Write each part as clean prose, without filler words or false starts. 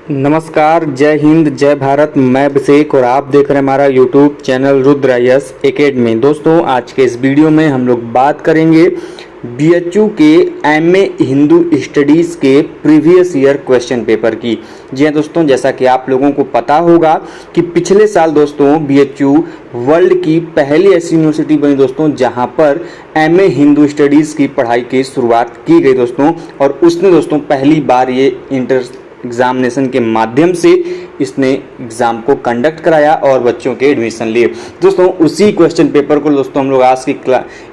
नमस्कार, जय हिंद, जय भारत। मैं अभिषेक और आप देख रहे हैं हमारा YouTube channel Rudra IAS academy. दोस्तों, आज के इस वीडियो में हम लोग बात करेंगे बीएचयू के एमए हिंदू स्टडीज़ के प्रीवियस ईयर क्वेश्चन पेपर की। जी हाँ दोस्तों, जैसा कि आप लोगों को पता होगा कि पिछले साल दोस्तों बीएचयू वर्ल्ड की पहली ऐसी यूनिवर्सिटी बनी दोस्तों जहां पर एमए हिंदू स्टडीज़ की पढ़ाई की शुरुआत की गई दोस्तों। और उसने दोस्तों पहली बार ये इंटर एग्जामिनेशन के माध्यम से इसने एग्जाम को कंडक्ट कराया और बच्चों के एडमिशन लिए। दोस्तों, उसी क्वेश्चन पेपर को दोस्तों हम लोग आज की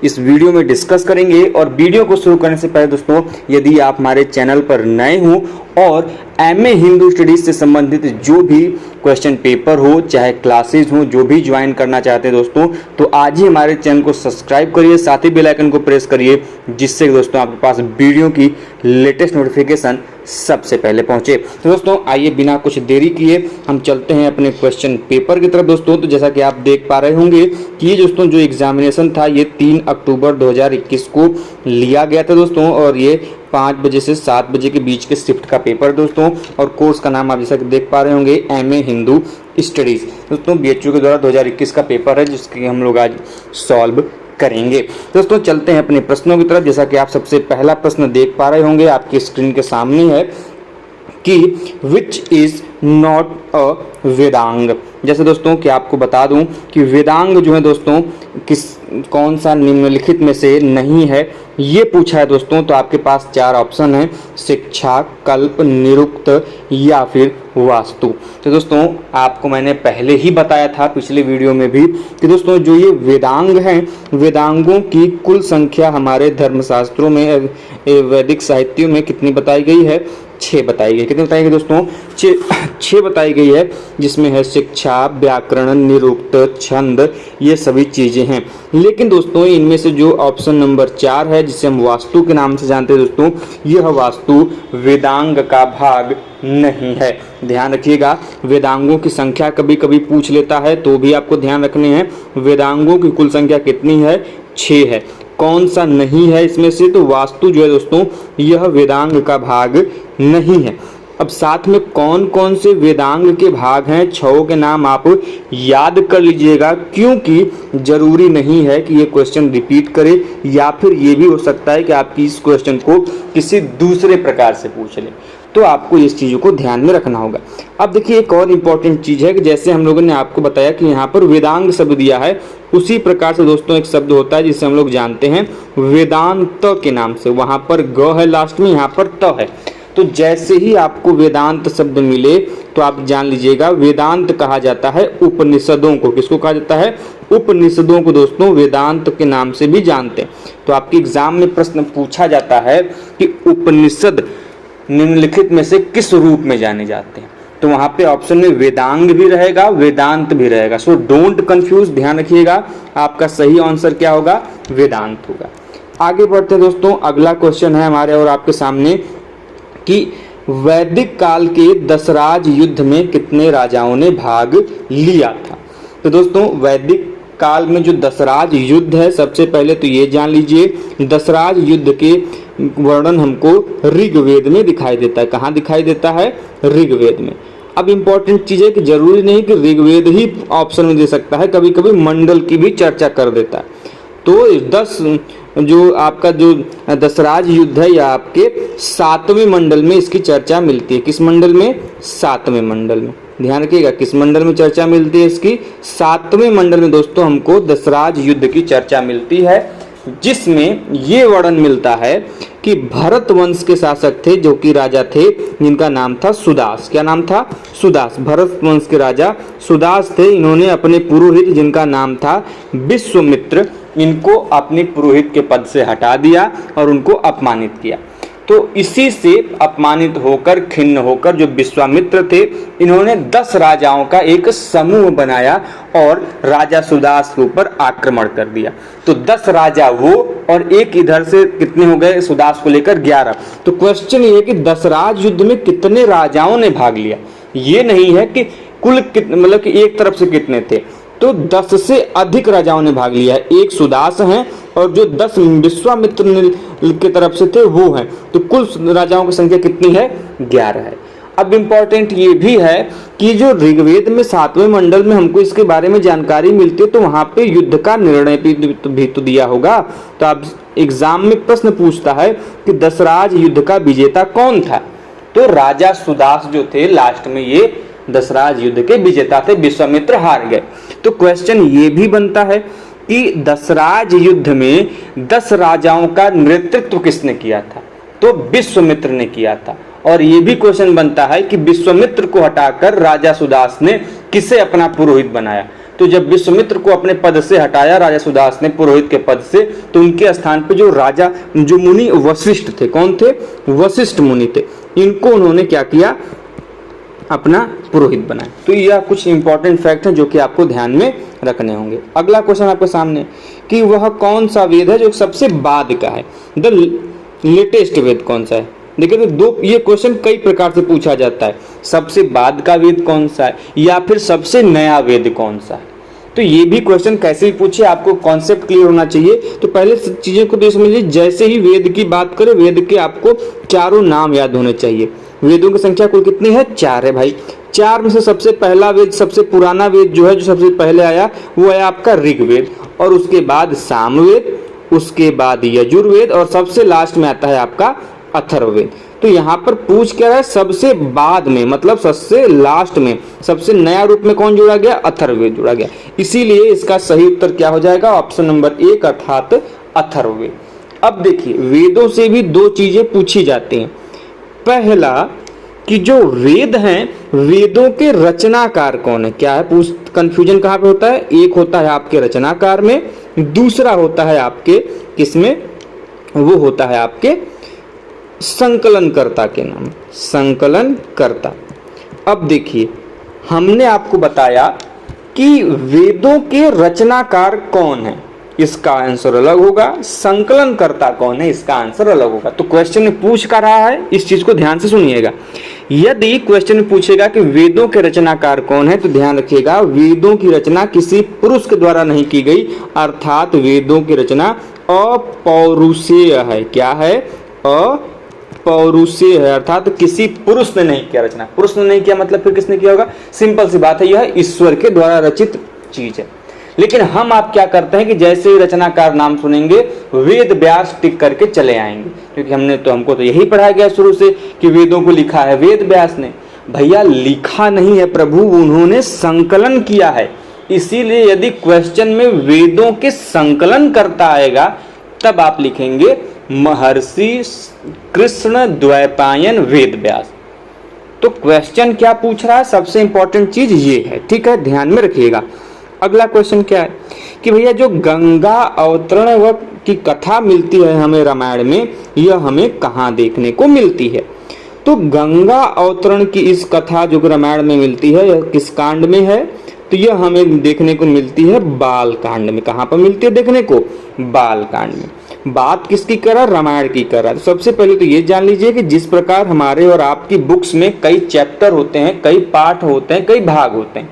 इस वीडियो में डिस्कस करेंगे। और वीडियो को शुरू करने से पहले दोस्तों, यदि आप हमारे चैनल पर नए हो और एमए हिंदू स्टडीज से संबंधित जो भी क्वेश्चन पेपर हो, चाहे क्लासेज हो, जो भी ज्वाइन करना चाहते हैं दोस्तों, तो आज ही हमारे चैनल को सब्सक्राइब करिए, साथ ही बेल आइकन को प्रेस करिए, जिससे दोस्तों आपके पास वीडियो की लेटेस्ट नोटिफिकेशन सबसे पहले पहुंचे। तो दोस्तों, आइए बिना कुछ देरी किए हम चलते हैं अपने क्वेश्चन पेपर की तरफ दोस्तों। तो जैसा कि आप देख पा रहे होंगे कि ये दोस्तों जो एग्जामिनेशन था ये 3 अक्टूबर 2021 को लिया गया था दोस्तों। और ये 5 बजे से 7 बजे के बीच के शिफ्ट का पेपर दोस्तों। और कोर्स का नाम आप जैसा कि देख पा रहे होंगे एमए हिंदू स्टडीज दोस्तों। बीएचयू के द्वारा 2021 का पेपर है, जिसकी हम लोग आज सॉल्व करेंगे। दोस्तों, चलते हैं अपने प्रश्नों की तरफ। जैसा कि आप सबसे पहला प्रश्न देख पा रहे होंगे, आपकी स्क्रीन के सामने है कि which is not a Vedang. जैसे दोस्तों कि आपको बता दूं कि वेदांग जो है दोस्तों कौन सा निम्नलिखित में से नहीं है, ये पूछा है दोस्तों। तो आपके पास 4 ऑप्शन है, शिक्षा, कल्प, निरुक्त या फिर वास्तु। तो दोस्तों, आपको मैंने पहले ही बताया था पिछले वीडियो में भी कि दोस्तों जो ये वेदांग हैं, वेदांगों की कुल संख्या हमारे धर्मशास्त्रों में, वैदिक साहित्यों में कितनी बताई गई है? 6 बताई गई। कितनी बताई गई दोस्तों? 6 बताई गई है, जिसमें है शिक्षा, व्याकरण, निरुक्त, छंद, ये सभी चीजें हैं। लेकिन दोस्तों इनमें से जो ऑप्शन नंबर 4 है, जिसे हम वास्तु के नाम से जानते हैं दोस्तों, यह वास्तु वेदांग का भाग नहीं है। ध्यान रखिएगा, वेदांगों की संख्या कभी कभी पूछ लेता है, तो भी आपको ध्यान रखने हैं। वेदांगों की कुल संख्या कितनी है? 6 है। कौन सा नहीं है इसमें से? तो वास्तु जो है दोस्तों यह वेदांग का भाग नहीं है। अब साथ में कौन कौन से वेदांग के भाग हैं, 6 के नाम आप याद कर लीजिएगा, क्योंकि जरूरी नहीं है कि ये क्वेश्चन रिपीट करे, या फिर ये भी हो सकता है कि आपकी इस क्वेश्चन को किसी दूसरे प्रकार से पूछ ले। तो आपको इस चीज़ों को ध्यान में रखना होगा। अब देखिए, एक और इम्पॉर्टेंट चीज़ है कि जैसे हम लोगों ने आपको बताया कि यहाँ पर वेदांग शब्द दिया है, उसी प्रकार से दोस्तों एक शब्द होता है जिसे हम लोग जानते हैं वेदांत के नाम से। वहाँ पर ग है लास्ट में, यहाँ पर त है। तो जैसे ही आपको वेदांत शब्द मिले तो आप जान लीजिएगा वेदांत कहा जाता है उपनिषदों को। किसको कहा जाता है? उपनिषदों को दोस्तों वेदांत के नाम से भी जानते हैं। तो आपके एग्जाम में प्रश्न पूछा जाता है कि उपनिषद निम्नलिखित में से किस रूप में जाने जाते हैं, तो वहां पे ऑप्शन में वेदांग भी रहेगा, वेदांत भी रहेगा। सो डोंट कंफ्यूज, ध्यान रखिएगा, आपका सही आंसर क्या होगा? वेदांत होगा। आगे बढ़ते हैं दोस्तों, अगला क्वेश्चन है हमारे और आपके सामने कि वैदिक काल के दशराज युद्ध में कितने राजाओं ने भाग लिया था। तो दोस्तों वैदिक काल में जो दशराज युद्ध है, सबसे पहले तो ये जान लीजिए दशराज युद्ध के वर्णन हमको ऋग्वेद में दिखाई देता है। कहाँ दिखाई देता है? ऋग्वेद में। अब इम्पोर्टेंट चीज है कि जरूरी नहीं कि ऋग्वेद ही ऑप्शन में दे सकता है, कभी कभी मंडल की भी चर्चा कर देता है। तो 10 जो आपका जो दशराज युद्ध है, या आपके 7वें मंडल में इसकी चर्चा मिलती है। किस मंडल में? 7वें मंडल में। ध्यान रखिएगा, किस मंडल में चर्चा मिलती है इसकी? 7वें मंडल में दोस्तों हमको दशराज युद्ध की चर्चा मिलती है, जिसमें ये वर्णन मिलता है कि भरत वंश के शासक थे, जो कि राजा थे, जिनका नाम था सुदास। क्या नाम था? सुदास। भरत वंश के राजा सुदास थे। इन्होंने अपने पुरोहित, जिनका नाम था विश्वामित्र, इनको अपने पुरोहित के पद से हटा दिया और उनको अपमानित किया। तो इसी से अपमानित होकर, खिन्न होकर जो विश्वामित्र थे, इन्होंने 10 राजाओं का एक समूह बनाया और राजा सुदास के ऊपर आक्रमण कर दिया। तो 10 राजा वो और एक इधर से कितने हो गए सुदास को लेकर? 11। तो क्वेश्चन ये है कि दशराज युद्ध में कितने राजाओं ने भाग लिया, ये नहीं है कि कुल मतलब कि एक तरफ से कितने थे। तो 10 से अधिक राजाओं ने भाग लिया है। एक सुदास हैं और जो 10 विश्वामित्र की तरफ से थे वो हैं। तो कुल राजाओं की संख्या कितनी है? 11 है। अब इम्पोर्टेंट ये भी है कि जो ऋग्वेद में 7वें मंडल में हमको इसके बारे में जानकारी मिलती है, तो वहां पे युद्ध का निर्णय भी तो दिया होगा। तो अब एग्जाम में प्रश्न पूछता है कि दशराज युद्ध का विजेता कौन था, तो राजा सुदास जो थे लास्ट में ये दशराज युद्ध के विजेता थे, विश्वामित्र हार गए। तो क्वेश्चन ये भी बनता है कि दशराज युद्ध में 10 राजाओं का नेतृत्व किसने किया था, तो विश्वामित्र ने किया था। और ये भी क्वेश्चन बनता है कि विश्वामित्र को हटाकर राजा सुदास ने किसे अपना पुरोहित बनाया। तो जब विश्वामित्र को अपने पद से हटाया राजा सुदास ने पुरोहित के पद से, तो उनके स्थान पे जो मुनि वशिष्ठ थे, कौन थे, वशिष्ठ मुनि थे, इनको उन्होंने क्या किया, अपना पुरोहित बनाया। तो यह कुछ इंपॉर्टेंट फैक्ट हैं जो कि आपको ध्यान में रखने होंगे। अगला क्वेश्चन आपके सामने कि वह कौन सा वेद है जो सबसे बाद का है, द लेटेस्ट वेद कौन सा है। देखिए तो ये क्वेश्चन कई प्रकार से पूछा जाता है, सबसे बाद का वेद कौन सा है या फिर सबसे नया वेद कौन सा है। तो ये भी क्वेश्चन कैसे भी पूछे, आपको कॉन्सेप्ट क्लियर होना चाहिए। तो पहले चीजें को समझिए, जैसे ही वेद की बात करें, वेद के आपको चारों नाम याद होने चाहिए। वेदों की संख्या कुल कितनी है, 4 है भाई। 4 में से सबसे पहला वेद, सबसे पुराना वेद जो है, जो सबसे पहले आया वो है आपका ऋग्वेद, और उसके बाद सामवेद, उसके बाद यजुर्वेद, और सबसे लास्ट में आता है आपका अथर्ववेद। तो यहाँ पर पूछ क्या रहा है, सबसे बाद में, मतलब सबसे लास्ट में, सबसे नया रूप में कौन जोड़ा गया, अथर्ववेद जोड़ा गया। इसीलिए इसका सही उत्तर क्या हो जाएगा, ऑप्शन नंबर 1 अर्थात अथर्ववेद। अब देखिए वेदों से भी 2 चीजें पूछी जाती हैं। पहला कि जो वेद हैं, वेदों के रचनाकार कौन है, क्या है, कंफ्यूजन कहाँ पे होता है, एक होता है आपके रचनाकार में, दूसरा होता है आपके किसमें, वो होता है आपके संकलनकर्ता के नाम, संकलनकर्ता। अब देखिए हमने आपको बताया कि वेदों के रचनाकार कौन है, इसका आंसर अलग होगा, संकलनकर्ता कौन है, इसका आंसर अलग होगा। तो क्वेश्चन में पूछ कर रहा है, इस चीज को ध्यान से सुनिएगा। यदि क्वेश्चन में पूछेगा कि वेदों के रचनाकार कौन है, तो ध्यान रखिएगा वेदों की रचना किसी पुरुष के द्वारा नहीं की गई, अर्थात वेदों की रचना अपौरुषेय है। क्या है, अपौरुषेय है, अर्थात किसी पुरुष ने नहीं किया रचना। पुरुष ने नहीं किया मतलब फिर किसने किया होगा, सिंपल सी बात है, यह ईश्वर के द्वारा रचित चीज है। लेकिन हम आप क्या करते हैं कि जैसे ही रचनाकार नाम सुनेंगे वेद व्यास टिक करके चले आएंगे, क्योंकि हमको तो यही पढ़ाया गया शुरू से कि वेदों को लिखा है वेद व्यास ने। भैया लिखा नहीं है प्रभु, उन्होंने संकलन किया है। इसीलिए यदि क्वेश्चन में वेदों के संकलन करता आएगा तब आप लिखेंगे महर्षि कृष्ण द्वैपायन वेद व्यास। तो क्वेश्चन क्या पूछ रहा है, सबसे इंपॉर्टेंट चीज ये है, ठीक है, ध्यान में रखिएगा। अगला क्वेश्चन क्या है कि भैया जो गंगा अवतरण की कथा मिलती है हमें रामायण में, यह हमें कहाँ देखने को मिलती है। तो गंगा अवतरण की इस कथा जो रामायण में मिलती है, यह किस कांड में है, तो यह हमें देखने को मिलती है बाल कांड में। कहाँ पर मिलती है देखने को, बाल कांड में। बात किसकी कर रहा है, रामायण की कर रहा है। तो सबसे पहले तो ये जान लीजिए कि जिस प्रकार हमारे और आपकी बुक्स में कई चैप्टर होते हैं, कई पार्ट होते हैं, कई भाग होते हैं,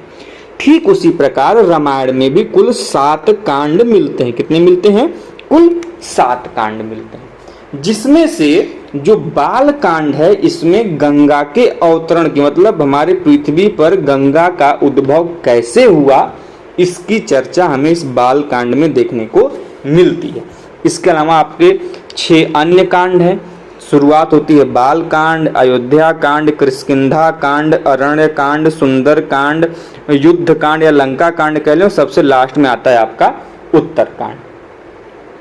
ठीक उसी प्रकार रामायण में भी कुल 7 कांड मिलते हैं। कितने मिलते हैं, कुल 7 कांड मिलते हैं, जिसमें से जो बाल कांड है इसमें गंगा के अवतरण की, मतलब हमारे पृथ्वी पर गंगा का उद्भव कैसे हुआ, इसकी चर्चा हमें इस बाल कांड में देखने को मिलती है। इसके अलावा आपके 6 अन्य कांड हैं। शुरुआत होती है बाल कांड, अयोध्या कांड, किष्किंधा कांड, अरण्य कांड, सुंदर कांड, युद्ध कांड या लंका कांड कह लो, सबसे लास्ट में आता है आपका उत्तर कांड।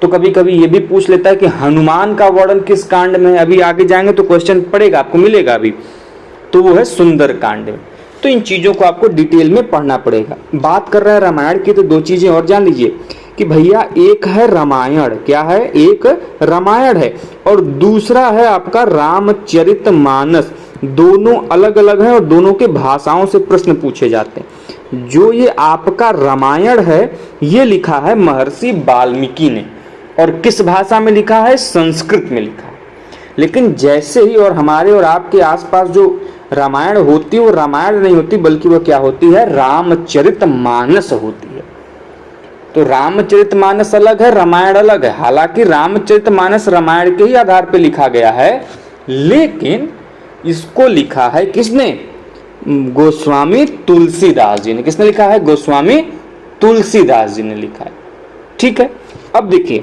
तो कभी कभी ये भी पूछ लेता है कि हनुमान का वर्णन किस कांड में है। अभी आगे जाएंगे तो क्वेश्चन पड़ेगा, आपको मिलेगा अभी, तो वो है सुंदर कांड में। तो इन चीजों को आपको डिटेल में पढ़ना पड़ेगा। बात कर रहे हैं रामायण की, तो 2 चीजें और जान लीजिए कि भैया एक है रामायण, क्या है, एक रामायण है, और दूसरा है आपका रामचरितमानस। दोनों अलग अलग हैं और दोनों के भाषाओं से प्रश्न पूछे जाते हैं। जो ये आपका रामायण है ये लिखा है महर्षि वाल्मीकि ने, और किस भाषा में लिखा है, संस्कृत में लिखा है। लेकिन जैसे ही और हमारे और आपके आसपास जो रामायण होती है वो रामायण नहीं होती, बल्कि वो क्या होती है, रामचरितमानस होती है। तो रामचरितमानस अलग है, रामायण अलग है। हालांकि रामचरितमानस रामायण के ही आधार पर लिखा गया है, लेकिन इसको लिखा है किसने? गोस्वामी तुलसीदास जी ने। किसने लिखा है? गोस्वामी तुलसीदास जी ने लिखा है। ठीक है, अब देखिए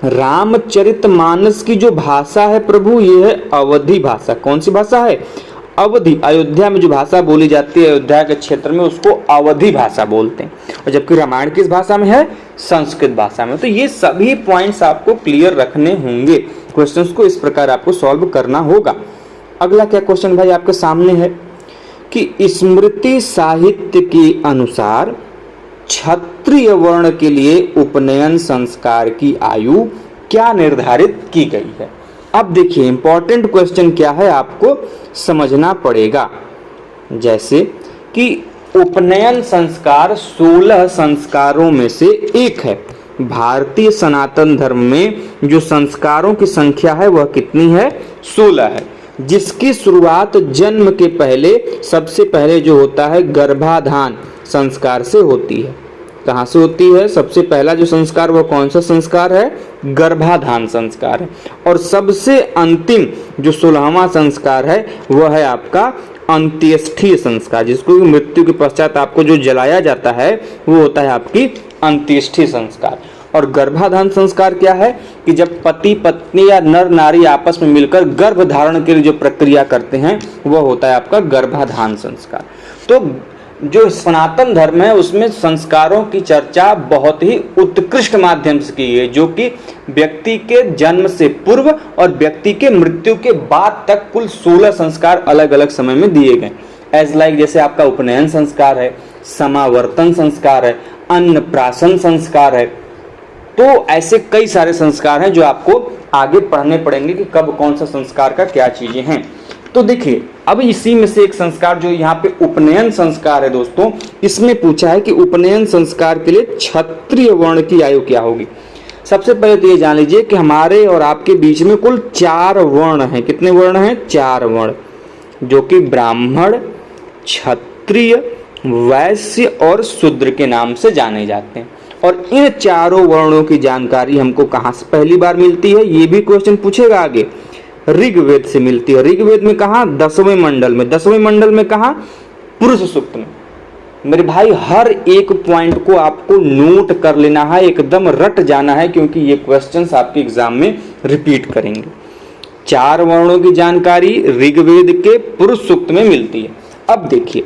रामचरितमानस की जो भाषा है प्रभु, ये है अवधी भाषा। कौन सी भाषा है? अवधी। अयोध्या में जो भाषा बोली जाती है अयोध्या के क्षेत्र में, उसको अवधी भाषा बोलते हैं। और जबकि रामायण किस भाषा में है? संस्कृत भाषा में। तो ये सभी पॉइंट्स आपको क्लियर रखने होंगे, क्वेश्चंस को इस प्रकार आपको सॉल्व करना होगा। अगला क्या क्वेश्चन भाई आपके सामने है कि स्मृति साहित्य के अनुसार क्षत्रिय वर्ण के लिए उपनयन संस्कार की आयु क्या निर्धारित की गई है? अब देखिए इंपॉर्टेंट क्वेश्चन क्या है आपको समझना पड़ेगा। जैसे कि उपनयन संस्कार 16 संस्कारों में से एक है। भारतीय सनातन धर्म में जो संस्कारों की संख्या है वह कितनी है? 16 है, जिसकी शुरुआत जन्म के पहले सबसे पहले जो होता है गर्भाधान संस्कार से होती है। कहाँ से होती है? सबसे पहला जो संस्कार वह कौन सा संस्कार है? गर्भाधान संस्कार है। और सबसे अंतिम जो 16वां संस्कार है वह है आपका अंत्येष्ठीय संस्कार, जिसको मृत्यु के पश्चात आपको जो जलाया जाता है वो होता है आपकी अंत्येष्ठीय संस्कार। और गर्भाधान संस्कार क्या है कि जब पति पत्नी या नर नारी आपस में मिलकर गर्भ धारण के लिए जो प्रक्रिया करते हैं वह होता है आपका गर्भाधान संस्कार। तो जो सनातन धर्म है उसमें संस्कारों की चर्चा बहुत ही उत्कृष्ट माध्यम से की है, जो कि व्यक्ति के जन्म से पूर्व और व्यक्ति के मृत्यु के बाद तक कुल 16 संस्कार अलग अलग समय में दिए गए। एज लाइक जैसे आपका उपनयन संस्कार है, समावर्तन संस्कार है, अन्नप्राशन संस्कार है। तो ऐसे कई सारे संस्कार हैं जो आपको आगे पढ़ने पड़ेंगे कि कब कौन सा संस्कार का क्या चीजें हैं। तो देखिए अब इसी में से एक संस्कार जो यहाँ पे उपनयन संस्कार है दोस्तों, इसमें पूछा है कि उपनयन संस्कार के लिए क्षत्रिय वर्ण की आयु क्या होगी। सबसे पहले तो ये जान लीजिए कि हमारे और आपके बीच में कुल 4 वर्ण हैं। कितने वर्ण हैं? 4 वर्ण, जो कि ब्राह्मण, क्षत्रिय, वैश्य और शूद्र के नाम से जाने जाते हैं। और इन चारों वर्णों की जानकारी हमको कहाँ से पहली बार मिलती है? ये भी क्वेश्चन पूछेगा आगे। ऋग्वेद से मिलती है। ऋग्वेद में कहा? 10वें मंडल में। 10वें मंडल में कहा? पुरुष सूक्त में। मेरे भाई हर एक पॉइंट को आपको नोट कर लेना है, एकदम रट जाना है, क्योंकि ये क्वेश्चंस आपके एग्जाम में रिपीट करेंगे। 4 वर्णों की जानकारी ऋग्वेद के पुरुष सूक्त में मिलती है। अब देखिए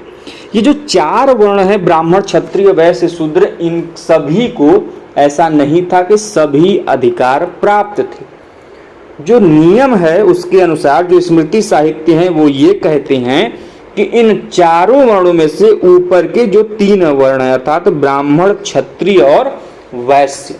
ये जो 4 वर्ण है ब्राह्मण, क्षत्रिय, वैश्य, शूद्र, इन सभी को ऐसा नहीं था कि सभी अधिकार प्राप्त थे। जो नियम है उसके अनुसार जो स्मृति साहित्य है वो ये कहते हैं कि इन चारों वर्णों में से ऊपर के जो 3 वर्ण है अर्थात ब्राह्मण, क्षत्रिय और वैश्य,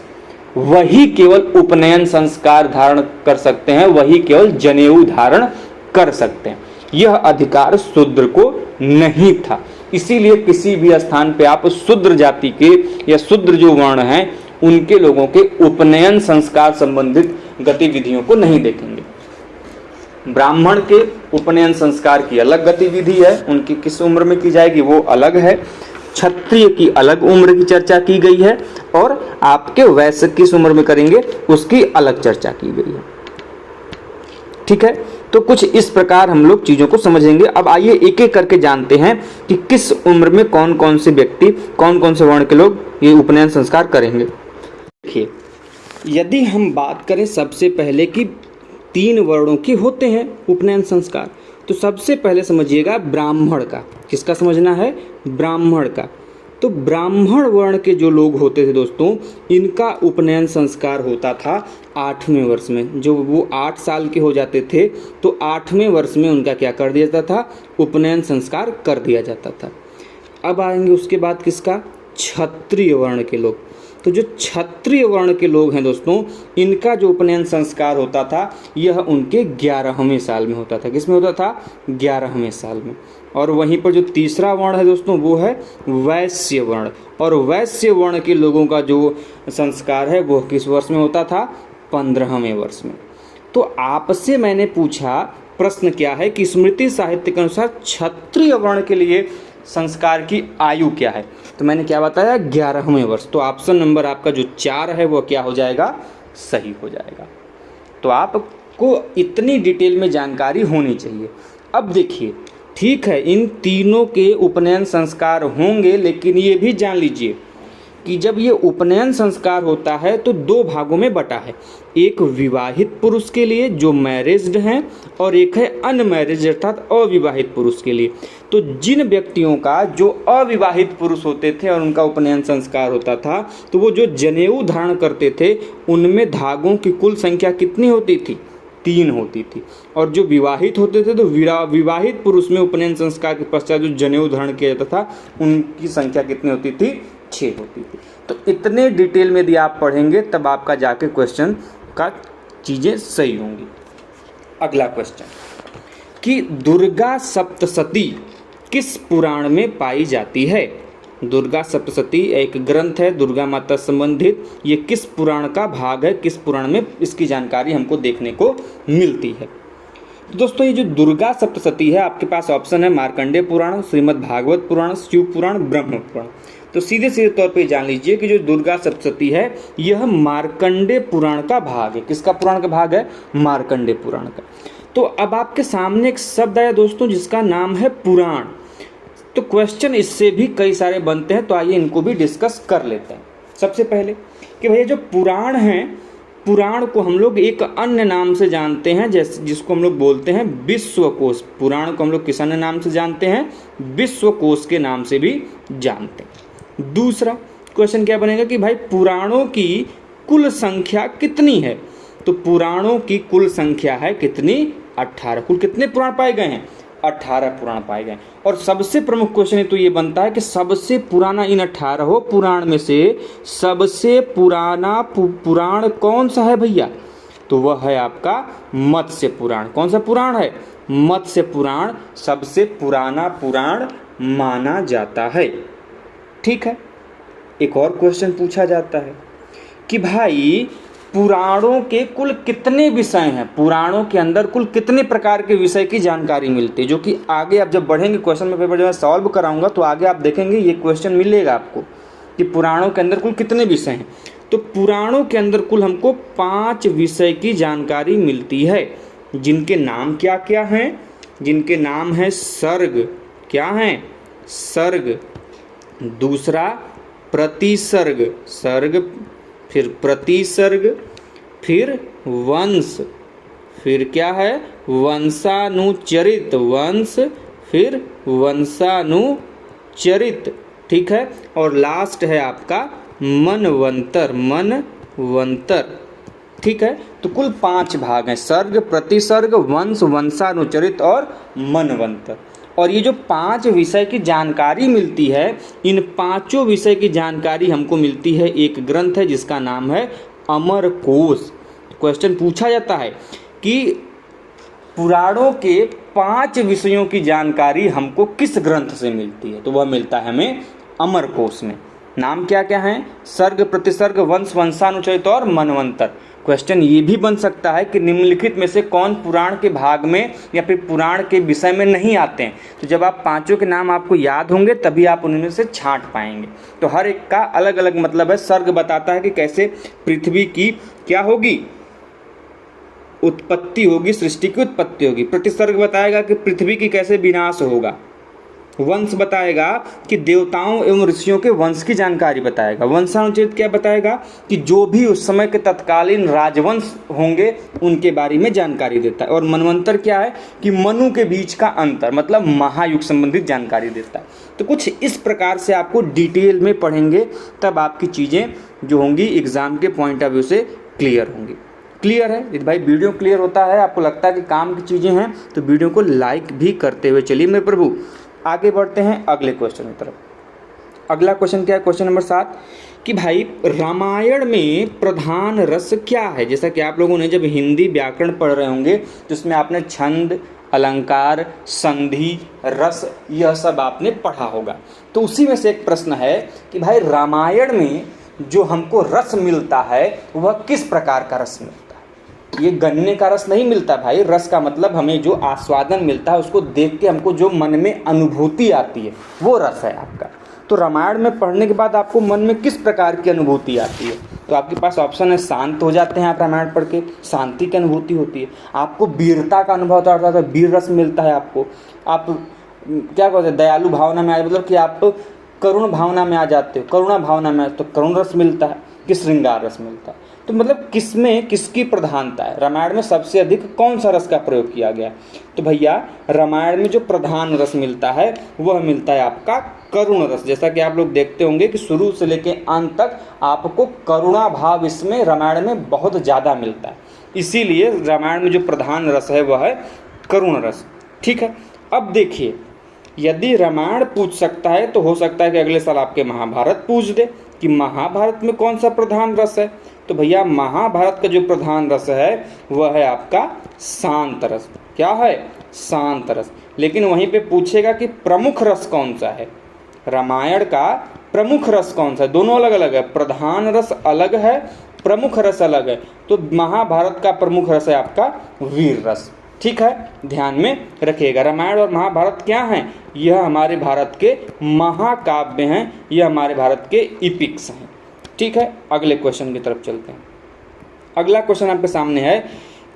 वही केवल उपनयन संस्कार धारण कर सकते हैं, वही केवल जनेऊ धारण कर सकते हैं। यह अधिकार शूद्र को नहीं था। इसीलिए किसी भी स्थान पे आप शूद्र जाति के या शूद्र जो वर्ण हैं उनके लोगों के उपनयन संस्कार संबंधित गतिविधियों को नहीं देखेंगे। ब्राह्मण के उपनयन संस्कार की अलग गतिविधि है, उनकी किस उम्र में की जाएगी वो अलग है। क्षत्रिय की अलग उम्र की चर्चा की गई है और आपके वैश्य किस उम्र में करेंगे उसकी अलग चर्चा की गई है। ठीक है, तो कुछ इस प्रकार हम लोग चीजों को समझेंगे। अब आइए एक एक करके जानते हैं कि किस उम्र में कौन कौन से व्यक्ति, कौन कौन से वर्ण के लोग ये उपनयन संस्कार करेंगे। देखिए यदि हम बात करें सबसे पहले कि 3 वर्णों के होते हैं उपनयन संस्कार, तो सबसे पहले समझिएगा ब्राह्मण का। किसका समझना है? ब्राह्मण का। तो ब्राह्मण वर्ण के जो लोग होते थे दोस्तों, इनका उपनयन संस्कार होता था 8वें वर्ष में। जो वो 8 साल के हो जाते थे तो 8वें वर्ष में उनका क्या कर दिया जाता था? उपनयन संस्कार कर दिया जाता था। अब आएंगे उसके बाद किसका? क्षत्रिय वर्ण के लोग। तो जो क्षत्रिय वर्ण के लोग हैं दोस्तों, इनका जो उपनयन संस्कार होता था यह उनके 11वें साल में होता था। किसमें होता था? 11वें साल में। और वहीं पर जो तीसरा वर्ण है दोस्तों वो है वैश्य वर्ण। और वैश्य वर्ण के लोगों का जो संस्कार है वो किस वर्ष में होता था? 15वें वर्ष में। तो आपसे मैंने पूछा प्रश्न क्या है कि स्मृति साहित्य के अनुसार क्षत्रिय वर्ण के लिए संस्कार की आयु क्या है, तो मैंने क्या बताया? 11वें वर्ष। तो ऑप्शन नंबर आपका जो 4 है वो क्या हो जाएगा? सही हो जाएगा। तो आपको इतनी डिटेल में जानकारी होनी चाहिए। अब देखिए, ठीक है इन तीनों के उपनयन संस्कार होंगे, लेकिन ये भी जान लीजिए कि जब ये उपनयन संस्कार होता है तो दो भागों में बटा है। एक विवाहित पुरुष के लिए जो मैरिज्ड हैं, और एक है अनमैरिज अर्थात अविवाहित पुरुष के लिए। तो जिन व्यक्तियों का जो अविवाहित पुरुष होते थे और उनका उपनयन संस्कार होता था, तो वो जो जनेऊ धारण करते थे उनमें धागों की कुल संख्या कितनी होती थी? 3 होती थी। और जो विवाहित होते थे तो विवाहित पुरुष में उपनयन संस्कार के पश्चात जो जनेऊ धारण किया जाता था उनकी संख्या कितनी होती थी? 6 होती थी। तो इतने डिटेल में यदि आप पढ़ेंगे तब आपका जाके क्वेश्चन का चीज़ें सही होंगी। अगला क्वेश्चन कि दुर्गा सप्तशती किस पुराण में पाई जाती है? दुर्गा सप्तशती एक ग्रंथ है दुर्गा माता संबंधित। ये किस पुराण का भाग है, किस पुराण में इसकी जानकारी हमको देखने को मिलती है? तो दोस्तों ये जो दुर्गा सप्तशती है, आपके पास ऑप्शन है मार्कंडेय पुराण, श्रीमद् भागवत पुराण, शिव पुराण, ब्रह्म पुराण। तो सीधे सीधे तौर पे जान लीजिए कि जो दुर्गा सप्तशती है यह मार्कंडेय पुराण का भाग है। किसका पुराण का भाग है? मार्कंडेय पुराण का। तो अब आपके सामने एक शब्द आया दोस्तों जिसका नाम है पुराण। तो क्वेश्चन इससे भी कई सारे बनते हैं, तो आइए इनको भी डिस्कस कर लेते हैं। सबसे पहले कि भैया जो पुराण हैं, पुराण को हम लोग एक अन्य नाम से जानते हैं, जैसे जिसको हम लोग बोलते हैं विश्वकोश। पुराण को हम लोग किस अन्य नाम से जानते हैं? विश्वकोश के नाम से भी जानते हैं। दूसरा क्वेश्चन क्या बनेगा कि भाई पुराणों की कुल संख्या कितनी है? तो पुराणों की कुल संख्या है कितनी? 18। कुल कितने पुराण पाए गए हैं? 18 पुराण पाए गए। और सबसे प्रमुख क्वेश्चन तो ये बनता है कि सबसे पुराना इन 18 पुराण में से सबसे पुराना पुराण कौन सा है भैया? तो वह है आपका मत्स्य पुराण। कौन सा पुराण है? मत्स्य पुराण सबसे पुराना पुराण माना जाता है। ठीक है, एक और क्वेश्चन पूछा जाता है कि भाई पुराणों के कुल कितने विषय हैं? पुराणों के अंदर कुल कितने प्रकार के विषय की जानकारी मिलती है? जो कि आगे आप जब बढ़ेंगे क्वेश्चन में पेपर जब मैं सॉल्व कराऊंगा तो आगे आप देखेंगे ये क्वेश्चन मिलेगा आपको कि पुराणों के अंदर कुल कितने विषय हैं। तो पुराणों के अंदर कुल हमको 5 विषय की जानकारी मिलती है, जिनके नाम क्या क्या हैं? जिनके नाम है सर्ग। क्या हैं? सर्ग। दूसरा प्रतिसर्ग, सर्ग, फिर प्रतिसर्ग, फिर वंश, फिर क्या है? वंशानुचरित, वंश, फिर वंशानुचरित। ठीक है, और लास्ट है आपका मनवंतर, मनवंतर। ठीक है, तो कुल 5 भाग हैं, सर्ग, प्रतिसर्ग, वंश, वंशानुचरित और मनवंतर। और ये जो 5 विषय की जानकारी मिलती है, इन 5 विषय की जानकारी हमको मिलती है एक ग्रंथ है जिसका नाम है अमरकोश। क्वेश्चन पूछा जाता है कि पुराणों के 5 विषयों की जानकारी हमको किस ग्रंथ से मिलती है? तो वह मिलता है हमें अमरकोश में। नाम क्या क्या हैं? सर्ग, प्रतिसर्ग, वंश, वंशानुचरित और मनवंतर। क्वेश्चन ये भी बन सकता है कि निम्नलिखित में से कौन पुराण के भाग में या फिर पुराण के विषय में नहीं आते हैं? तो जब आप 5 के नाम आपको याद होंगे तभी आप उनमें से छांट पाएंगे। तो हर एक का अलग अलग मतलब है। सर्ग बताता है कि कैसे पृथ्वी की क्या होगी? उत्पत्ति होगी, सृष्टि की उत्पत्ति होगी। प्रतिसर्ग बताएगा कि पृथ्वी की कैसे विनाश होगा। वंश बताएगा कि देवताओं एवं ऋषियों के वंश की जानकारी बताएगा। वंशानुचरित क्या बताएगा कि जो भी उस समय के तत्कालीन राजवंश होंगे उनके बारे में जानकारी देता है। और मनवंतर क्या है कि मनु के बीच का अंतर, मतलब महायुग संबंधित जानकारी देता है। तो कुछ इस प्रकार से आपको डिटेल में पढ़ेंगे तब आपकी चीज़ें जो होंगी एग्जाम के पॉइंट ऑफ व्यू से क्लियर होंगी। क्लियर है? यदि भाई वीडियो क्लियर होता है, आपको लगता है कि काम की चीज़ें हैं, तो वीडियो को लाइक भी करते हुए चलिए मेरे प्रभु। आगे बढ़ते हैं अगले क्वेश्चन की तरफ। अगला क्वेश्चन क्या है? क्वेश्चन नंबर 7 कि भाई रामायण में प्रधान रस क्या है? जैसा कि आप लोगों ने जब हिंदी व्याकरण पढ़ रहे होंगे तो उसमें आपने छंद, अलंकार, संधि, रस, यह सब आपने पढ़ा होगा। तो उसी में से एक प्रश्न है कि भाई रामायण में जो हमको रस मिलता है वह किस प्रकार का रस मिलता है? ये गन्ने का रस नहीं मिलता भाई। रस का मतलब हमें जो आस्वादन मिलता है, उसको देख के हमको जो मन में अनुभूति आती है वो रस है आपका। तो रामायण में पढ़ने के बाद आपको मन में किस प्रकार की अनुभूति आती है? तो आपके पास ऑप्शन है शांत हो जाते हैं आप रामायण पढ़ के, शांति की अनुभूति होती है। आपको वीरता का अनुभव होता है, वीर रस मिलता है आपको। आप क्या कहते हैं, दयालु भावना में आ, मतलब कि आप करुण भावना में आ जाते हो, करुणा भावना में तो करुण रस मिलता है, कि श्रृंगार रस मिलता है। तो मतलब किसमें किसकी प्रधानता है, रामायण में सबसे अधिक कौन सा रस का प्रयोग किया गया? तो भैया रामायण में जो प्रधान रस मिलता है वह मिलता है आपका करुण रस। जैसा कि आप लोग देखते होंगे कि शुरू से लेकर अंत तक आपको करुणा भाव इसमें रामायण में बहुत ज़्यादा मिलता है, इसीलिए रामायण में जो प्रधान रस है वह है करुण रस। ठीक है, अब देखिए यदि रामायण पूछ सकता है तो हो सकता है कि अगले साल आपके महाभारत पूछ दे कि महाभारत में कौन सा प्रधान रस है। तो भैया महाभारत का जो प्रधान रस है वह है आपका शांत रस। क्या है? शांत रस। लेकिन वहीं पे पूछेगा कि प्रमुख रस कौन सा है, रामायण का प्रमुख रस कौन सा है? दोनों अलग अलग है, प्रधान रस अलग है, प्रमुख रस अलग है। तो महाभारत का प्रमुख रस है आपका वीर रस। ठीक है, ध्यान में रखिएगा। रामायण और महाभारत क्या हैं? यह हमारे भारत के महाकाव्य हैं, यह हमारे भारत के इपिक्स हैं। ठीक है, अगले क्वेश्चन की तरफ चलते हैं। अगला क्वेश्चन आपके सामने है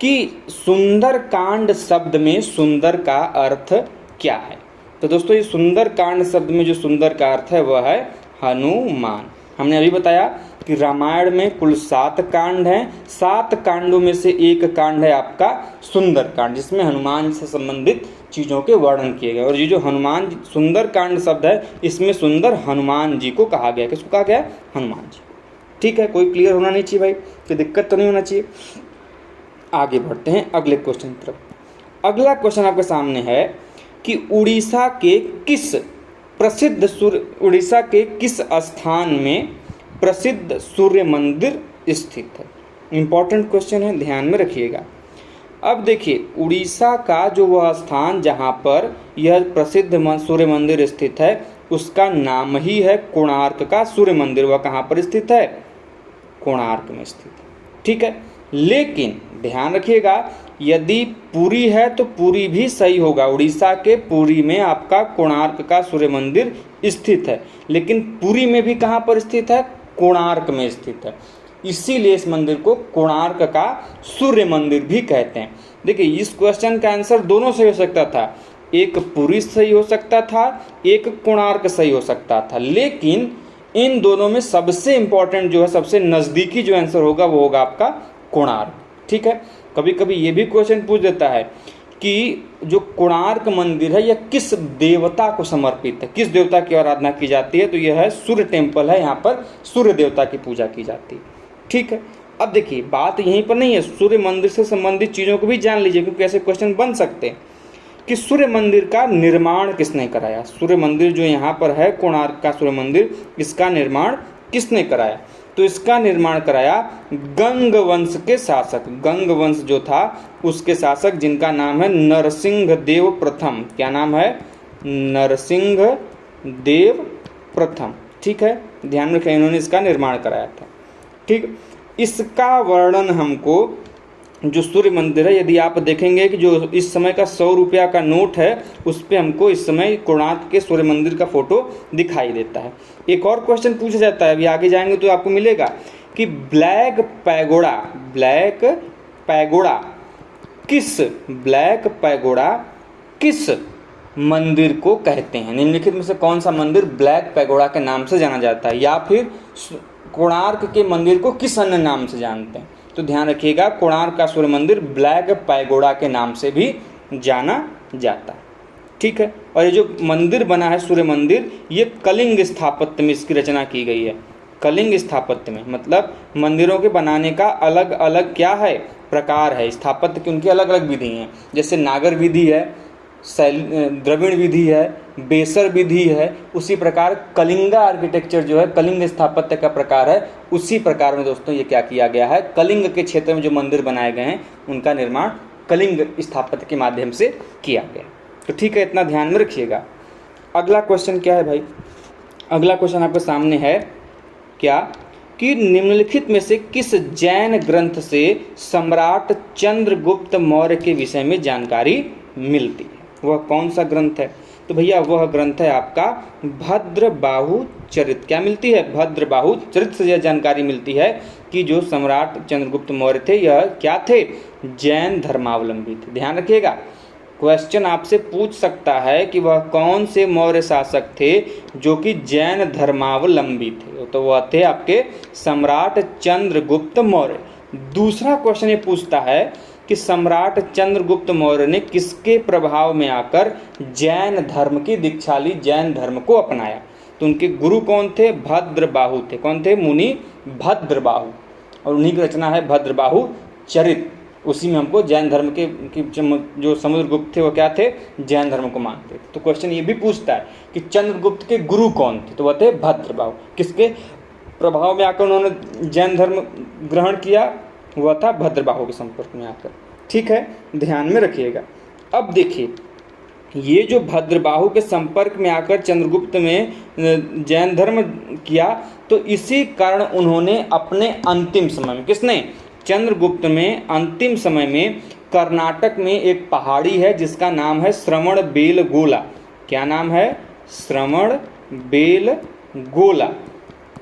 कि सुंदर कांड शब्द में सुंदर का अर्थ क्या है? तो दोस्तों ये सुंदर कांड शब्द में जो सुंदर का अर्थ है वह है हनुमान। हमने अभी बताया कि रामायण में कुल 7 कांड हैं, 7 कांडों में से एक कांड है आपका सुंदर कांड, जिसमें हनुमान से संबंधित चीज़ों के वर्णन किए गए। और ये जो हनुमान सुंदर कांड शब्द है इसमें सुंदर हनुमान जी को कहा गया। किसको कहा गया? हनुमान जी। ठीक है, कोई क्लियर होना नहीं चाहिए भाई, कोई दिक्कत तो नहीं होना चाहिए। आगे बढ़ते हैं अगले क्वेश्चन की तरफ। अगला क्वेश्चन आपके सामने है कि उड़ीसा के किस स्थान में प्रसिद्ध सूर्य मंदिर स्थित है? इंपॉर्टेंट क्वेश्चन है, ध्यान में रखिएगा। अब देखिए उड़ीसा का जो वह स्थान जहाँ पर यह प्रसिद्ध सूर्य मंदिर स्थित है उसका नाम ही है कोणार्क का सूर्य मंदिर। वह कहाँ पर स्थित है? कोणार्क में स्थित है। ठीक है, लेकिन ध्यान रखिएगा यदि पुरी है तो पुरी भी सही होगा। उड़ीसा के पुरी में आपका कोणार्क का सूर्य मंदिर स्थित है, लेकिन पुरी में भी कहाँ पर स्थित है? कोणार्क में स्थित है। इसीलिए इस मंदिर को कोणार्क का सूर्य मंदिर भी कहते हैं। देखिए इस क्वेश्चन का आंसर दोनों सही हो सकता था, एक पुरी सही हो सकता था, एक कोणार्क सही हो सकता था, लेकिन इन दोनों में सबसे इंपॉर्टेंट जो है, सबसे नज़दीकी जो आंसर होगा वो होगा आपका कोणार्क। ठीक है, कभी कभी ये भी क्वेश्चन पूछ देता है कि जो कोणार्क मंदिर है यह किस देवता को समर्पित है, किस देवता की आराधना की जाती है? तो यह है सूर्य टेम्पल है, यहाँ पर सूर्य देवता की पूजा की जाती है। ठीक है, अब देखिए बात यहीं पर नहीं है, सूर्य मंदिर से संबंधित चीज़ों को भी जान लीजिए, क्योंकि ऐसे क्वेश्चन बन सकते हैं कि सूर्य मंदिर का निर्माण किसने कराया। सूर्य मंदिर जो यहाँ पर है कोणार्क का सूर्य मंदिर, इसका निर्माण किसने कराया? तो इसका निर्माण कराया गंग वंश के शासक, गंग वंश जो था उसके शासक, जिनका नाम है नरसिंह देव प्रथम। क्या नाम है? नरसिंह देव प्रथम। ठीक है, ध्यान रखें, इन्होंने इसका निर्माण कराया था। ठीक, इसका वर्णन हमको जो सूर्य मंदिर है, यदि आप देखेंगे कि जो इस समय का 100 रुपया का नोट है उस पर हमको इस समय कोणार्क के सूर्य मंदिर का फोटो दिखाई देता है। एक और क्वेश्चन पूछा जाता है, अभी आगे जाएंगे तो आपको मिलेगा कि ब्लैक पैगोडा किस मंदिर को कहते हैं? निम्नलिखित में से कौन सा मंदिर ब्लैक पैगोडा के नाम से जाना जाता है, या फिर कोणार्क के मंदिर को किस अन्य नाम से जानते हैं? तो ध्यान रखिएगा कोणार्क का सूर्य मंदिर ब्लैक पैगोडा के नाम से भी जाना जाता है। ठीक है, और ये जो मंदिर बना है सूर्य मंदिर, ये कलिंग स्थापत्य में इसकी रचना की गई है। कलिंग स्थापत्य में मतलब मंदिरों के बनाने का अलग अलग क्या है? प्रकार है, स्थापत्य की उनकी अलग अलग विधि हैं। जैसे नागर विधि है, द्रविड़ विधि है, बेसर विधि है, उसी प्रकार कलिंगा आर्किटेक्चर जो है, कलिंग स्थापत्य का प्रकार है, उसी प्रकार में दोस्तों ये क्या किया गया है, कलिंग के क्षेत्र में जो मंदिर बनाए गए हैं उनका निर्माण कलिंग स्थापत्य के माध्यम से किया गया। तो ठीक है, इतना ध्यान में रखिएगा। अगला क्वेश्चन क्या है भाई? अगला क्वेश्चन आपके सामने है क्या कि निम्नलिखित में से किस जैन ग्रंथ से सम्राट चंद्रगुप्त मौर्य के विषय में जानकारी मिलती है? वह कौन सा ग्रंथ है? तो भैया वह ग्रंथ है आपका भद्रबाहु चरित। क्या मिलती है? भद्रबाहु चरित से यह जानकारी मिलती है कि जो सम्राट चंद्रगुप्त मौर्य थे यह क्या थे? जैन धर्मावलंबी थे। ध्यान रखिएगा, क्वेश्चन आपसे पूछ सकता है कि वह कौन से मौर्य शासक थे जो कि जैन धर्मावलंबी थे, तो वह थे आपके सम्राट चंद्रगुप्त मौर्य। दूसरा क्वेश्चन ये पूछता है कि सम्राट चंद्रगुप्त मौर्य ने किसके प्रभाव में आकर जैन धर्म की दीक्षा ली, जैन धर्म को अपनाया? तो उनके गुरु कौन थे? भद्रबाहु थे। कौन थे? मुनि भद्रबाहु, और उन्हीं की रचना है भद्रबाहु चरित। उसी में हमको जैन धर्म के जो समुद्रगुप्त थे वो क्या थे? जैन धर्म को मानते थे। तो क्वेश्चन ये भी पूछता है कि चंद्रगुप्त के गुरु कौन थे? तो वह थे भद्रबाहु। किसके प्रभाव में आकर उन्होंने जैन धर्म ग्रहण किया? वह था भद्रबाहु के संपर्क में आकर। ठीक है, ध्यान में रखिएगा। अब देखिए, ये जो भद्रबाहु के संपर्क में आकर चंद्रगुप्त में जैन धर्म किया, तो इसी कारण उन्होंने अपने अंतिम समय में, किसने? चंद्रगुप्त में अंतिम समय में कर्नाटक में एक पहाड़ी है जिसका नाम है श्रवणबेलगोला। क्या नाम है? श्रवणबेलगोला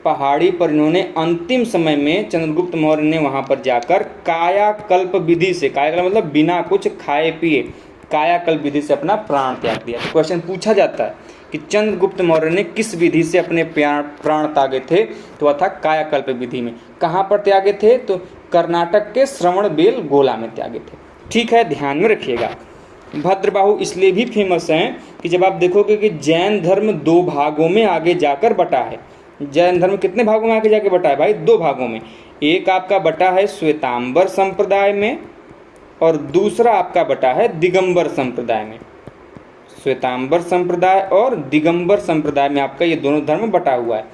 पहाड़ी पर इन्होंने अंतिम समय में चंद्रगुप्त मौर्य ने वहां पर जाकर कायाकल्प विधि से, कायाकल्प मतलब बिना कुछ खाए पिए, कायाकल्प विधि से अपना प्राण त्याग दिया। तो क्वेश्चन पूछा जाता है कि चंद्रगुप्त मौर्य ने किस विधि से अपने प्राण त्यागे थे? तो वह था कायाकल्प विधि में। कहाँ पर त्यागे थे? तो कर्नाटक के श्रवणबेलगोला में त्यागे थे। ठीक है, ध्यान में रखिएगा। भद्रबाहु इसलिए भी फेमस हैं कि जब आप देखोगे कि जैन धर्म 2 भागों में आगे जाकर बटा है। जैन धर्म कितने भागों में आगे जाके बटा है भाई? 2 भागों में। एक आपका बटा है श्वेतांबर संप्रदाय में और दूसरा आपका बटा है दिगंबर संप्रदाय में। श्वेतांबर संप्रदाय और दिगंबर संप्रदाय में आपका ये दोनों धर्म बटा हुआ है।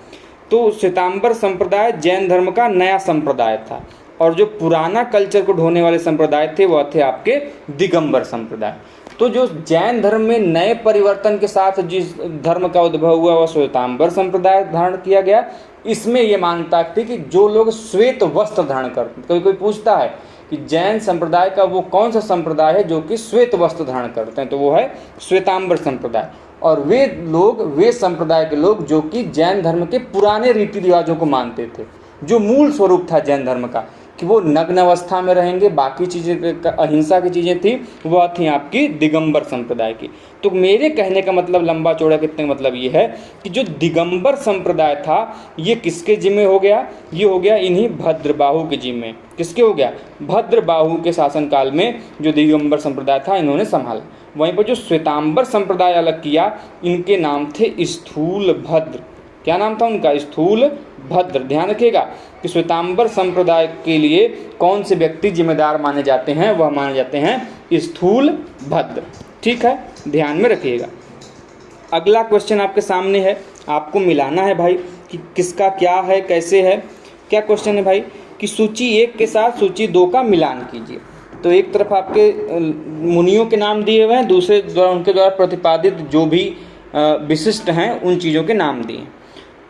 तो श्वेतांबर संप्रदाय जैन धर्म का नया संप्रदाय था, और जो पुराना कल्चर को ढोने वाले संप्रदाय थे वह थे आपके दिगंबर संप्रदाय। तो जो जैन धर्म में नए परिवर्तन के साथ जिस धर्म का उद्भव हुआ वह श्वेतांबर संप्रदाय धारण किया गया। इसमें यह मान्यता थी कि जो लोग श्वेत वस्त्र धारण करते, कभी कोई पूछता है कि जैन संप्रदाय का वो कौन सा संप्रदाय है जो कि श्वेत वस्त्र धारण करते हैं, तो वो है श्वेतांबर संप्रदाय। और वे लोग, वे संप्रदाय के लोग जो कि जैन धर्म के पुराने रीति रिवाजों को मानते थे, जो मूल स्वरूप था जैन धर्म का, कि वो नग्न अवस्था में रहेंगे, बाकी चीज़ें अहिंसा की चीज़ें थी, वह थी आपकी दिगंबर संप्रदाय की। तो मेरे कहने का मतलब लंबा चौड़ा कितने का मतलब ये है कि जो दिगंबर संप्रदाय था ये किसके जिम्मे हो गया? ये हो गया इन्हीं भद्रबाहु के जिम्मे। किसके हो गया? भद्रबाहु के शासनकाल में जो दिगंबर संप्रदाय था इन्होंने संभाला। वहीं पर जो श्वेतांबर संप्रदाय अलग किया, इनके नाम थे स्थूल भद्र। क्या नाम था उनका? स्थूल भद्र। ध्यान रखिएगा कि श्वेतांबर संप्रदाय के लिए कौन से व्यक्ति जिम्मेदार माने जाते हैं? वह माने जाते हैं स्थूल भद्र। ठीक है, ध्यान में रखिएगा। अगला क्वेश्चन आपके सामने है, आपको मिलाना है भाई कि किसका क्या है, कैसे है। क्या क्वेश्चन है भाई कि सूची 1 के साथ सूची 2 का मिलान कीजिए। तो एक तरफ आपके मुनियों के नाम दिए हुए हैं, दूसरे द्वारा उनके द्वारा प्रतिपादित जो भी विशिष्ट हैं उन चीज़ों के नाम दिए।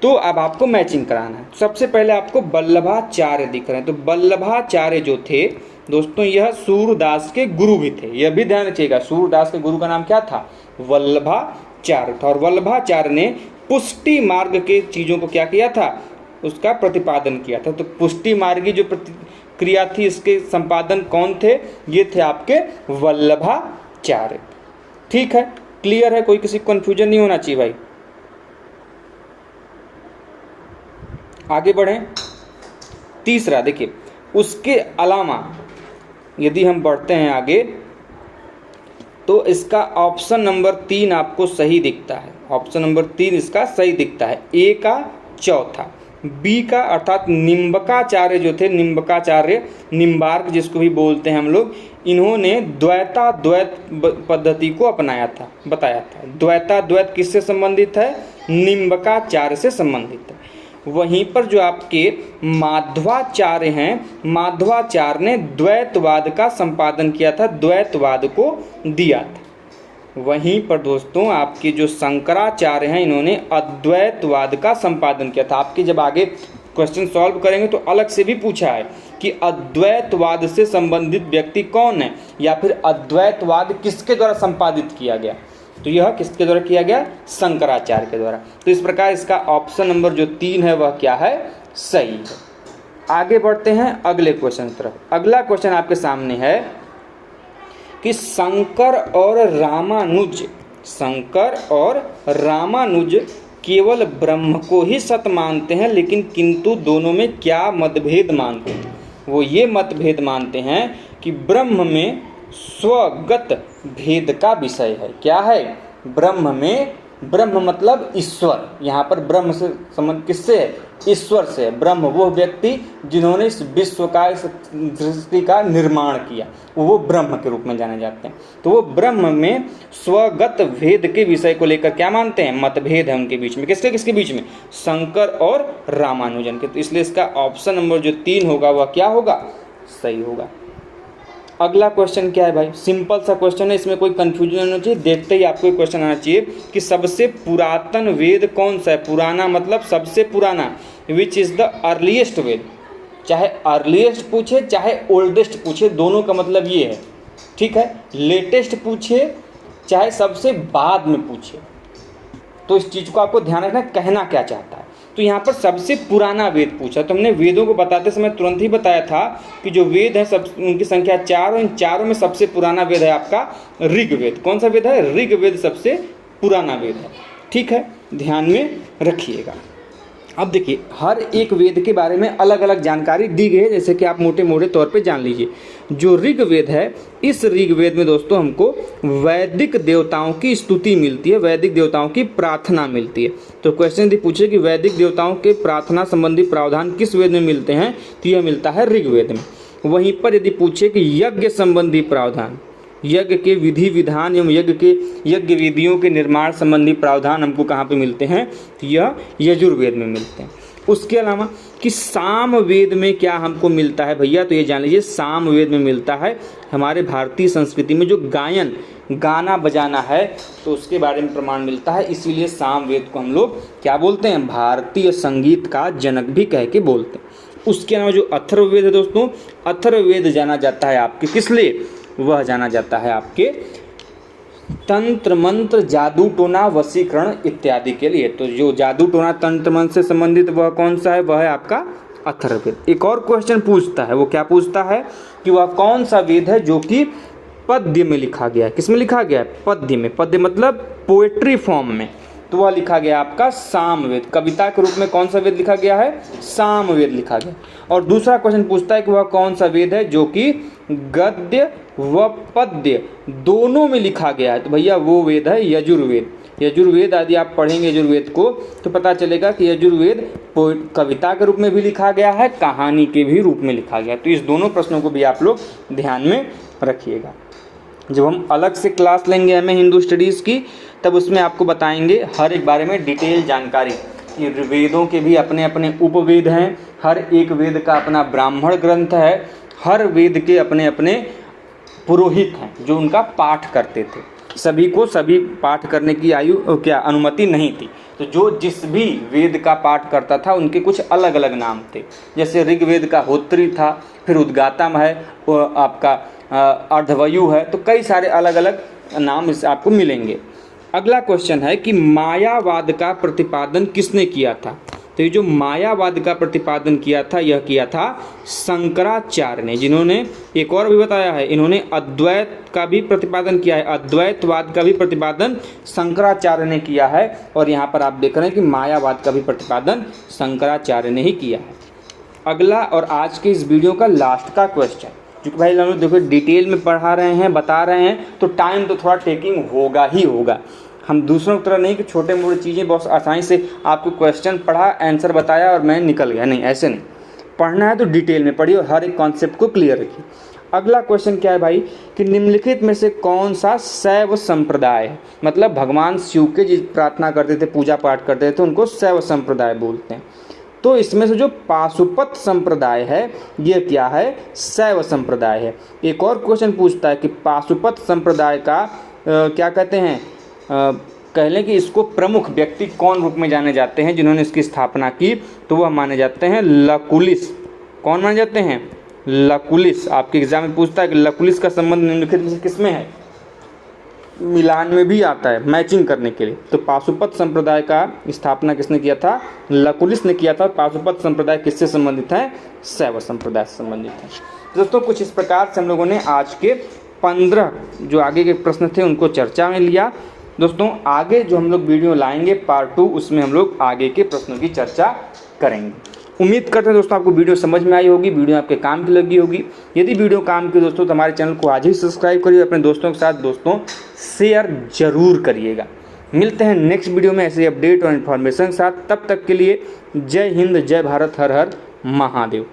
तो अब आपको मैचिंग कराना है। सबसे पहले आपको वल्लभाचार्य दिख रहे हैं, तो वल्लभाचार्य जो थे दोस्तों यह सूरदास के गुरु भी थे। यह भी ध्यान रखिएगा, सूरदास के गुरु का नाम क्या था? वल्लभाचार्य था। और वल्लभाचार्य ने पुष्टि मार्ग के चीज़ों को क्या किया था? उसका प्रतिपादन किया था। तो पुष्टि मार्गी जो क्रिया थी इसके संपादन कौन थे? ये थे आपके वल्लभाचार्य। ठीक है, क्लियर है? कोई किसी को कन्फ्यूजन नहीं होना चाहिए भाई। आगे बढ़ें। तीसरा देखिए, उसके अलावा यदि हम बढ़ते हैं आगे तो इसका ऑप्शन नंबर 3 आपको सही दिखता है। ऑप्शन नंबर 3 इसका सही दिखता है। ए का चौथा, बी का अर्थात निम्बकाचार्य जो थे, निम्बकाचार्य, निम्बार्क जिसको भी बोलते हैं हम लोग, इन्होंने द्वैताद्वैत पद्धति को अपनाया था, बताया था। द्वैताद्वैत किससे संबंधित है? निम्बकाचार्य से संबंधित है। वहीं पर जो आपके माध्वाचार्य हैं, माध्वाचार्य ने द्वैतवाद का संपादन किया था, द्वैतवाद को दिया था। वहीं पर दोस्तों आपके जो शंकराचार्य हैं इन्होंने अद्वैतवाद का संपादन किया था। आपके जब आगे क्वेश्चन सॉल्व करेंगे तो अलग से भी पूछा है कि अद्वैतवाद से संबंधित व्यक्ति कौन है, या फिर अद्वैतवाद किसके द्वारा संपादित किया गया। तो यह किसके द्वारा किया गया? शंकराचार्य के द्वारा। तो इस प्रकार इसका ऑप्शन नंबर जो 3 है वह क्या है? सही है। आगे बढ़ते हैं अगले क्वेश्चन की तरफ। अगला क्वेश्चन आपके सामने है कि शंकर और रामानुज केवल ब्रह्म को ही सत मानते हैं, लेकिन किंतु दोनों में क्या मतभेद मानते हैं? वो ये मतभेद मानते हैं कि ब्रह्म में स्वगत भेद का विषय है। क्या है? ब्रह्म में, ब्रह्म मतलब ईश्वर, यहाँ पर ब्रह्म से संबंध किससे है? ईश्वर से। ब्रह्म वो व्यक्ति जिन्होंने इस विश्व का, इस सृष्टि का निर्माण किया, वो ब्रह्म के रूप में जाने जाते हैं। तो वो ब्रह्म में स्वगत भेद के विषय को लेकर क्या मानते हैं? मतभेद है उनके बीच में। किसके बीच में? शंकर और रामानुजन के। तो इसलिए इसका ऑप्शन नंबर जो 3 होगा वह क्या होगा? सही होगा। अगला क्वेश्चन क्या है भाई? सिंपल सा क्वेश्चन है, इसमें कोई कंफ्यूजन नहीं होना चाहिए। देखते ही आपको एक क्वेश्चन आना चाहिए कि सबसे पुरातन वेद कौन सा है? पुराना मतलब सबसे पुराना। विच इज़ द अर्लीस्ट वेद। चाहे अर्लीस्ट पूछे चाहे ओल्डेस्ट पूछे, दोनों का मतलब ये है, ठीक है। लेटेस्ट पूछे चाहे सबसे बाद में पूछे, तो इस चीज़ को आपको ध्यान रखना कहना क्या चाहता है। तो यहाँ पर सबसे पुराना वेद पूछा, तो हमने वेदों को बताते समय तुरंत ही बताया था कि जो वेद है सब उनकी संख्या 4, और इन चारों में सबसे पुराना वेद है आपका ऋग्वेद। कौन सा वेद है? ऋग्वेद सबसे पुराना वेद है, ठीक है, ध्यान में रखिएगा। अब देखिए, हर एक वेद के बारे में अलग अलग जानकारी दी गई है, जैसे कि आप मोटे मोटे तौर पे जान लीजिए। जो ऋग्वेद है, इस ऋग्वेद में दोस्तों हमको वैदिक देवताओं की स्तुति मिलती है, वैदिक देवताओं की प्रार्थना मिलती है। तो क्वेश्चन यदि पूछे कि वैदिक देवताओं के प्रार्थना संबंधी प्रावधान किस वेद में मिलते हैं, तो यह मिलता है ऋग्वेद में। वहीं पर यदि पूछे कि यज्ञ संबंधी प्रावधान, यज्ञ के विधि विधान एवं यज्ञ विधियों के निर्माण संबंधी प्रावधान हमको कहाँ पे मिलते हैं? तो यह यजुर्वेद में मिलते हैं। उसके अलावा कि साम वेद में क्या हमको मिलता है भैया? तो ये जान लीजिए, साम वेद में मिलता है हमारे भारतीय संस्कृति में जो गाना बजाना है, तो उसके बारे में प्रमाण मिलता है। इसीलिए साम वेद को हम लोग क्या बोलते हैं? भारतीय संगीत का जनक भी कह के बोलते हैं। उसके अलावा जो अथर्ववेद है दोस्तों, अथर्ववेद जाना जाता है आपके किस लिए? वह जाना जाता है आपके तंत्र मंत्र, जादू टोना, वशीकरण इत्यादि के लिए। तो जो जादू टोना, तंत्र मंत्र से संबंधित वह कौन सा है? वह है आपका अथर्ववेद। एक और क्वेश्चन पूछता है, वो क्या पूछता है कि वह कौन सा वेद है जो कि पद्य में लिखा गया है? किस में लिखा गया है? पद्य में। पद्य मतलब पोएट्री फॉर्म में। तो वह लिखा गया आपका सामवेद। कविता के रूप में कौन सा वेद लिखा गया है? सामवेद लिखा गया। और दूसरा क्वेश्चन पूछता है कि वह कौन सा वेद है जो कि गद्य व पद्य दोनों में लिखा गया है? तो भैया वो वेद है यजुर्वेद। यजुर्वेद आदि आप पढ़ेंगे यजुर्वेद को तो पता चलेगा कि यजुर्वेद कविता के रूप में भी लिखा गया है, कहानी के भी रूप में लिखा गया है। तो इस दोनों प्रश्नों को भी आप लोग ध्यान में रखिएगा। जब हम अलग से क्लास लेंगे एमए हिंदू स्टडीज़ की, तब उसमें आपको बताएंगे हर एक बारे में डिटेल जानकारी कि वेदों के भी अपने अपने उपवेद हैं, हर एक वेद का अपना ब्राह्मण ग्रंथ है, हर वेद के अपने अपने पुरोहित हैं जो उनका पाठ करते थे। सभी को सभी पाठ करने की अनुमति नहीं थी। तो जो जिस भी वेद का पाठ करता था उनके कुछ अलग अलग नाम थे। जैसे ऋग्वेद का होत्री था, फिर उद्गातम है, आपका अर्धवयु है, तो कई सारे अलग अलग नाम इससे आपको मिलेंगे। अगला क्वेश्चन है कि मायावाद का प्रतिपादन किसने किया था? तो ये जो मायावाद का प्रतिपादन किया था, यह किया था शंकराचार्य ने, जिन्होंने एक और भी बताया है, इन्होंने अद्वैत का भी प्रतिपादन किया है। अद्वैतवाद का भी प्रतिपादन शंकराचार्य ने किया है। और यहाँ पर आप देख रहे हैं कि मायावाद का भी प्रतिपादन शंकराचार्य ने ही किया है। अगला और आज के इस वीडियो का लास्ट का क्वेश्चन, क्योंकि भाई हम लोग देखो डिटेल में पढ़ा रहे हैं, बता रहे हैं, तो टाइम तो थोड़ा टेकिंग होगा ही होगा। हम दूसरों की तरह नहीं कि छोटे मोटे चीज़ें बहुत आसानी से आपको क्वेश्चन पढ़ा, आंसर बताया और मैं निकल गया, नहीं, ऐसे नहीं। पढ़ना है तो डिटेल में पढ़िए और हर एक कॉन्सेप्ट को क्लियर रखिए। अगला क्वेश्चन क्या है भाई कि निम्नलिखित में से कौन सा शैव संप्रदाय है? मतलब भगवान शिव के जिस प्रार्थना करते थे, पूजा पाठ करते थे, उनको शैव संप्रदाय बोलते हैं। तो इसमें से जो पाशुपत संप्रदाय है ये क्या है? शैव संप्रदाय है। एक और क्वेश्चन पूछता है कि पाशुपत संप्रदाय का क्या कहते हैं, कह लें कि इसको प्रमुख व्यक्ति कौन रूप में जाने जाते हैं जिन्होंने इसकी स्थापना की? तो वह माने जाते हैं लकुलिस। कौन माने जाते हैं? लकुलिस। आपके एग्जाम में पूछता है कि लकुलिस का संबंध निम्नलिखित में से किसमें है? मिलान में भी आता है मैचिंग करने के लिए। तो पाशुपत संप्रदाय का स्थापना किसने किया था? लकुलिस ने किया था। पाशुपत संप्रदाय किससे संबंधित है? शैव संप्रदाय से संबंधित है। दोस्तों कुछ इस प्रकार से हम लोगों ने आज के 15 जो आगे के प्रश्न थे उनको चर्चा में लिया। दोस्तों आगे जो हम लोग वीडियो लाएंगे पार्ट 2, उसमें हम लोग आगे के प्रश्नों की चर्चा करेंगे। उम्मीद करते हैं दोस्तों आपको वीडियो समझ में आई होगी, वीडियो आपके काम की लगी होगी। यदि वीडियो काम की दोस्तों तो हमारे चैनल को आज ही सब्सक्राइब करिए, अपने दोस्तों के साथ दोस्तों शेयर जरूर करिएगा। मिलते हैं नेक्स्ट वीडियो में ऐसे अपडेट और इन्फॉर्मेशन के साथ। तब तक के लिए जय हिंद, जय भारत, हर हर महादेव।